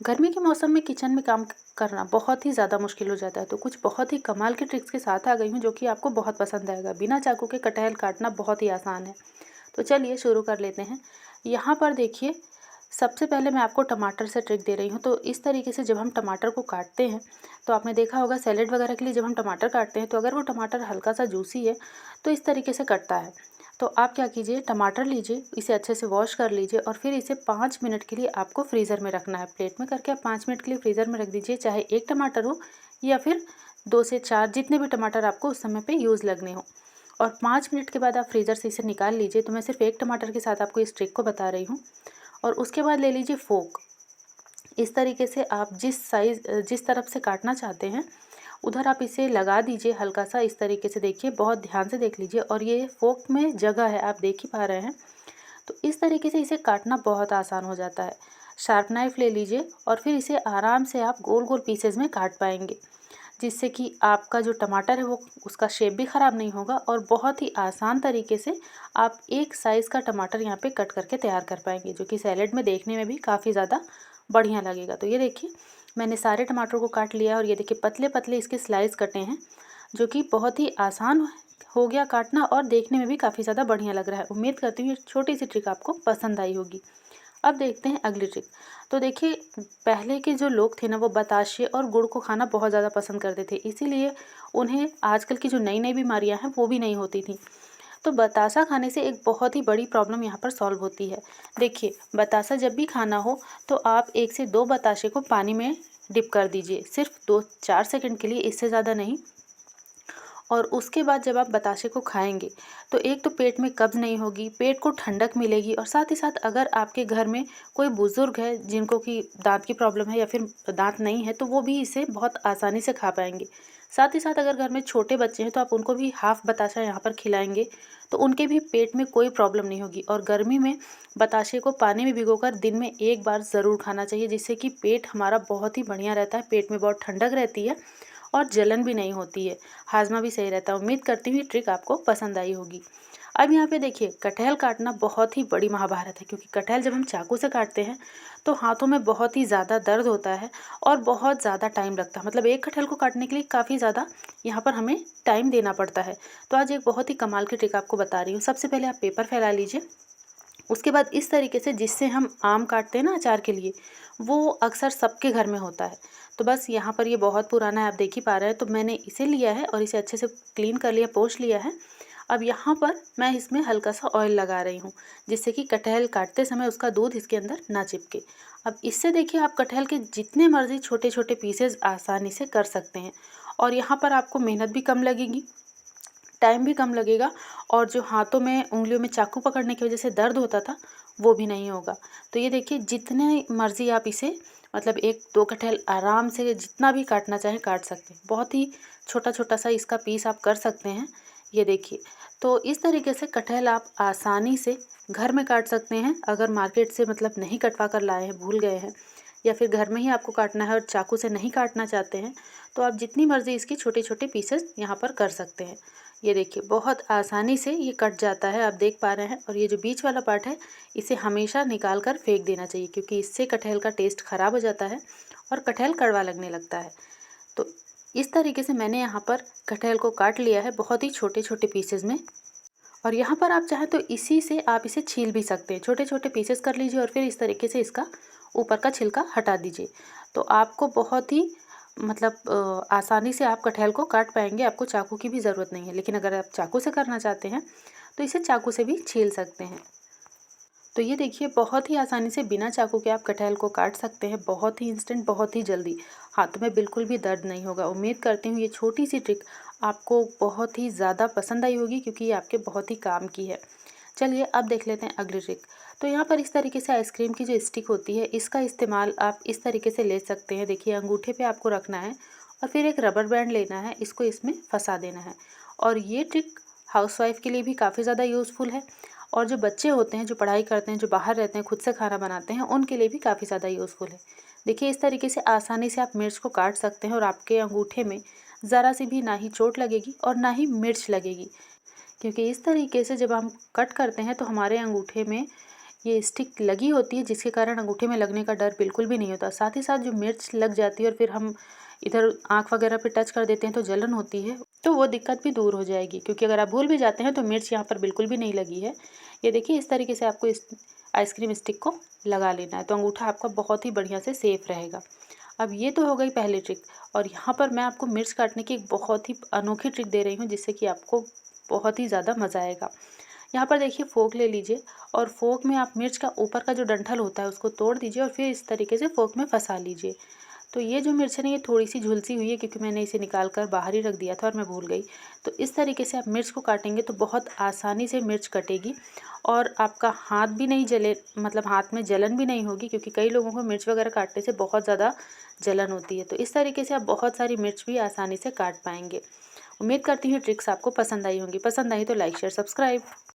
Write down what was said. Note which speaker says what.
Speaker 1: गर्मी के मौसम में किचन में काम करना बहुत ही ज़्यादा मुश्किल हो जाता है, तो कुछ बहुत ही कमाल के ट्रिक्स के साथ आ गई हूँ जो कि आपको बहुत पसंद आएगा। बिना चाकू के कटहल काटना बहुत ही आसान है। तो चलिए शुरू कर लेते हैं। यहाँ पर देखिए, सबसे पहले मैं आपको टमाटर से ट्रिक दे रही हूँ। तो इस तरीके से जब हम टमाटर को काटते हैं, तो आपने देखा होगा सैलेड वगैरह के लिए जब हम टमाटर काटते हैं, तो अगर वो टमाटर हल्का सा जूसी है तो इस तरीके से कटता है। तो आप क्या कीजिए, टमाटर लीजिए, इसे अच्छे से वॉश कर लीजिए और फिर इसे 5 मिनट के लिए आपको फ्रीज़र में रखना है। प्लेट में करके आप 5 मिनट के लिए फ्रीज़र में रख दीजिए, चाहे 1 टमाटर हो या फिर 2 से 4, जितने भी टमाटर आपको उस समय पे यूज़ लगने हों। और 5 मिनट के बाद आप फ्रीज़र से इसे निकाल लीजिए। तो मैं सिर्फ 1 टमाटर के साथ आपको इस ट्रिक को बता रही हूँ। और उसके बाद ले लीजिए फोक। इस तरीके से आप जिस तरफ से काटना चाहते हैं उधर आप इसे लगा दीजिए हल्का सा। इस तरीके से देखिए, बहुत ध्यान से देख लीजिए, और ये फोक में जगह है, आप देख ही पा रहे हैं। तो इस तरीके से इसे काटना बहुत आसान हो जाता है। शार्प नाइफ़ ले लीजिए और फिर इसे आराम से आप गोल गोल पीसेज में काट पाएंगे, जिससे कि आपका जो टमाटर है वो उसका शेप भी ख़राब नहीं होगा और बहुत ही आसान तरीके से आप एक साइज़ का टमाटर यहाँ पे कट करके तैयार कर पाएंगे, जो कि सैलेड में देखने में भी काफ़ी ज़्यादा बढ़िया लगेगा। तो ये देखिए, मैंने सारे टमाटर को काट लिया और ये देखिए पतले पतले इसके स्लाइस कटे हैं, जो कि बहुत ही आसान हो गया काटना और देखने में भी काफ़ी ज़्यादा बढ़िया लग रहा है। उम्मीद करती हूँ ये छोटी सी ट्रिक आपको पसंद आई होगी। अब देखते हैं अगली ट्रिक। तो देखिए, पहले के जो लोग थे ना, वो बताशे और गुड़ को खाना बहुत ज़्यादा पसंद करते थे, इसीलिए उन्हें आजकल की जो नई नई बीमारियां हैं वो भी नहीं होती थी। तो बतासा खाने से एक बहुत ही बड़ी प्रॉब्लम यहाँ पर सॉल्व होती है। देखिए, बतासा जब भी खाना हो तो आप 1 से 2 बताशे को पानी में डिप कर दीजिए, सिर्फ 2-4 सेकंड के लिए, इससे ज़्यादा नहीं। और उसके बाद जब आप बताशे को खाएंगे तो एक तो पेट में कब्ज़ नहीं होगी, पेट को ठंडक मिलेगी, और साथ ही साथ अगर आपके घर में कोई बुज़ुर्ग है जिनको कि दांत की प्रॉब्लम है या फिर दांत नहीं है, तो वो भी इसे बहुत आसानी से खा पाएंगे। साथ ही साथ अगर घर में छोटे बच्चे हैं तो आप उनको भी हाफ़ बताशा यहाँ पर खिलाएंगे, तो उनके भी पेट में कोई प्रॉब्लम नहीं होगी। और गर्मी में बताशे को पानी में भिगोकर दिन में 1 बार ज़रूर खाना चाहिए, जिससे कि पेट हमारा बहुत ही बढ़िया रहता है, पेट में बहुत ठंडक रहती है और जलन भी नहीं होती है, हाजमा भी सही रहता है। उम्मीद करती हूँ ये ट्रिक आपको पसंद आई होगी। अब यहाँ पे देखिए, कटहल काटना बहुत ही बड़ी महाभारत है, क्योंकि कटहल जब हम चाकू से काटते हैं तो हाथों में बहुत ही ज़्यादा दर्द होता है और बहुत ज़्यादा टाइम लगता है। मतलब एक कटहल को काटने के लिए काफ़ी ज़्यादा यहाँ पर हमें टाइम देना पड़ता है। तो आज एक बहुत ही कमाल की ट्रिक आपको बता रही हूँ। सबसे पहले आप पेपर फैला लीजिए, उसके बाद इस तरीके से जिससे हम आम काटते हैं ना अचार के लिए, वो अक्सर सबके घर में होता है। तो बस यहाँ पर ये बहुत पुराना है, आप देख ही पा रहे हैं। तो मैंने इसे लिया है और इसे अच्छे से क्लीन कर लिया, पोंछ लिया है। अब यहाँ पर मैं इसमें हल्का सा ऑयल लगा रही हूँ, जिससे कि कटहल काटते समय उसका दूध इसके अंदर ना चिपके। अब इससे देखिए, आप कटहल के जितने मर्जी छोटे छोटे पीसेज आसानी से कर सकते हैं, और यहाँ पर आपको मेहनत भी कम लगेगी, टाइम भी कम लगेगा, और जो हाथों में उंगलियों में चाकू पकड़ने की वजह से दर्द होता था वो भी नहीं होगा। तो ये देखिए, जितने मर्ज़ी आप इसे, मतलब 1-2 कटहल आराम से जितना भी काटना चाहें काट सकते हैं। बहुत ही छोटा छोटा सा इसका पीस आप कर सकते हैं। ये देखिए, तो इस तरीके से कटहल आप आसानी से घर में काट सकते हैं। अगर मार्केट से मतलब नहीं कटवा कर लाए हैं, भूल गए हैं, या फिर घर में ही आपको काटना है और चाकू से नहीं काटना चाहते हैं, तो आप जितनी मर्ज़ी इसकी छोटे छोटे पीसेस यहाँ पर कर सकते हैं। ये देखिए, बहुत आसानी से ये कट जाता है, आप देख पा रहे हैं। और ये जो बीच वाला पार्ट है, इसे हमेशा निकाल कर फेंक देना चाहिए, क्योंकि इससे कटहल का टेस्ट ख़राब हो जाता है और कटहल कड़वा लगने लगता है। तो इस तरीके से मैंने यहाँ पर कटहल को काट लिया है बहुत ही छोटे छोटे पीसेज में। और यहाँ पर आप चाहें तो इसी से आप इसे छील भी सकते हैं, छोटे छोटे पीसेस कर लीजिए और फिर इस तरीके से इसका ऊपर का छिलका हटा दीजिए। तो आपको बहुत ही मतलब आसानी से आप कटहल को काट पाएंगे, आपको चाकू की भी ज़रूरत नहीं है। लेकिन अगर आप चाकू से करना चाहते हैं तो इसे चाकू से भी छील सकते हैं। तो ये देखिए, बहुत ही आसानी से बिना चाकू के आप कटहल को काट सकते हैं, बहुत ही इंस्टेंट, बहुत ही जल्दी, हाथ में बिल्कुल भी दर्द नहीं होगा। उम्मीद करती हूँ ये छोटी सी ट्रिक आपको बहुत ही ज़्यादा पसंद आई होगी, क्योंकि ये आपके बहुत ही काम की है। चलिए अब देख लेते हैं अगली ट्रिक। तो यहाँ पर इस तरीके से आइसक्रीम की जो स्टिक होती है, इसका इस्तेमाल आप इस तरीके से ले सकते हैं। देखिए, अंगूठे पे आपको रखना है और फिर एक रबर बैंड लेना है, इसको इसमें फंसा देना है। और ये ट्रिक हाउसवाइफ के लिए भी काफ़ी ज़्यादा यूज़फुल है, और जो बच्चे होते हैं, जो पढ़ाई करते हैं, जो बाहर रहते हैं, खुद से खाना बनाते हैं, उनके लिए भी काफ़ी ज़्यादा यूज़फुल है। देखिए, इस तरीके से आसानी से आप मिर्च को काट सकते हैं और आपके अंगूठे में ज़रा सी भी ना ही चोट लगेगी और ना ही मिर्च लगेगी, क्योंकि इस तरीके से जब हम कट करते हैं तो हमारे अंगूठे में ये स्टिक लगी होती है जिसके कारण अंगूठे में लगने का डर बिल्कुल भी नहीं होता। साथ ही साथ जो मिर्च लग जाती है और फिर हम इधर आँख वगैरह पे टच कर देते हैं तो जलन होती है, तो वो दिक्कत भी दूर हो जाएगी, क्योंकि अगर आप भूल भी जाते हैं तो मिर्च यहाँ पर बिल्कुल भी नहीं लगी है। ये देखिए, इस तरीके से आपको इस आइसक्रीम स्टिक को लगा लेना है, तो अंगूठा आपका बहुत ही बढ़िया से सेफ रहेगा। अब ये तो हो गई पहली ट्रिक, और यहाँ पर मैं आपको मिर्च काटने की एक बहुत ही अनोखी ट्रिक दे रही हूँ जिससे कि आपको बहुत ही ज़्यादा मज़ा आएगा। यहाँ पर देखिए, फोक ले लीजिए और फोक में आप मिर्च का ऊपर का जो डंठल होता है उसको तोड़ दीजिए और फिर इस तरीके से फोक में फंसा लीजिए। तो ये जो मिर्च है ना, ये थोड़ी-सी झुलसी हुई है क्योंकि मैंने इसे निकाल कर बाहर ही रख दिया था और मैं भूल गई। तो इस तरीके से आप मिर्च को काटेंगे तो बहुत आसानी से मिर्च कटेगी और आपका हाथ भी नहीं जले, मतलब हाथ में जलन भी नहीं होगी, क्योंकि कई लोगों को मिर्च वगैरह काटने से बहुत ज़्यादा जलन होती है। तो इस तरीके से आप बहुत सारी मिर्च भी आसानी से काट पाएँगे। उम्मीद करती हूँ ट्रिक्स आपको पसंद आई होंगी। पसंद आई तो लाइक, शेयर, सब्सक्राइब।